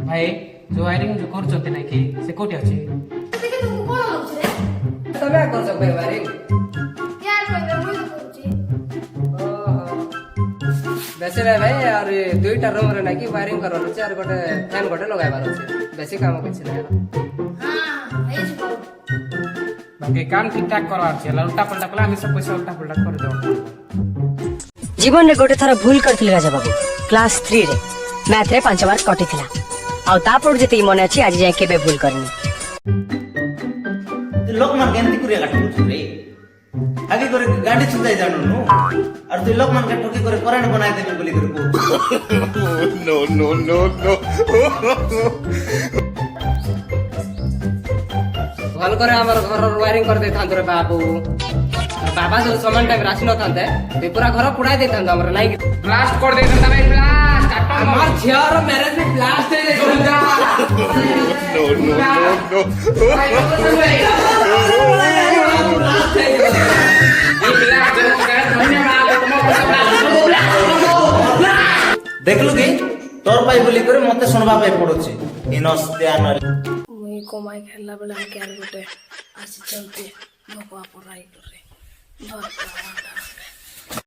ভাই जो वायरिंग जो करछते ना कि से कोठी अछि ଟିକେ ତମକୁ କଣ ଲାଗୁଛି ରେ ତମେ କରୁଛ ଭାଇ ୱାରିଂ यार କହିଲେ ମୁଁ ତ କରୁଛି ବେଶୀ ନାହିଁ ଭାଇ ଆହୁରି ଦୁଇଟା ରୁମ୍ ରେ ନାକି ୱାରିଂ କରିବାର ଅଛି ଆଉ ଗୋଟେ ଫ୍ୟାନ୍ ଗୋଟେ ଲଗାଇବାର ଅଛି ବେଶୀ କାମ କିଛି ନାହିଁ ହଁ ହେଇଯିବ बाकी काम ठीक ठाक करवार छै उल्टा पल्टा कला हमें सब पैसा उल्टा पल्टा कर दो जीवन रे गोटे थर भूल करथिले राजा बाबू क्लास 3 रे मैथ रे 5 मार्क कटिथिला आ तापर जति मन अछि आज जाय केबे भूल करनी लोक मन केंती कुरिया काटू रे आगे करे गाड़ी सुधाई जानू नो और तू लोक मन के ठोकी करे पराण बनाय देबे बोली करे को No, no, no, no. ଭଲ করে আমার ঘর ওয়ারিং করে ଦେଇଥାନ୍ତୁ ରେ ବାବୁ ବାବା ଯଦି ସମାନ ଟାଇମ୍ ରେ ଆସିନଥାନ୍ତେ ସେ ପୁରା ଘର ପୁଡାଇ ଦେଇଥାନ୍ତୁ ଆମର ନାଇଁ ब्लास्ट कर दे भाई ब्लास्ट আমার ଝିଅର ମ୍ୟାରେଜ ବି ବ୍ଲାଷ୍ଟ ହେଇଯାଇଥିଲା No, no, no, देखलु की तोर पाई बोली करे मते सुनबा पे पड़ुछि इनस ध्यान ମୁଇଁ କମାଇ ଖେଳିଲା ବେଳେ କେଆର ଗୋଟେ ଆସିଛନ୍ତି ଭଗବା ପରାଇ କରେ ଭଗବାନ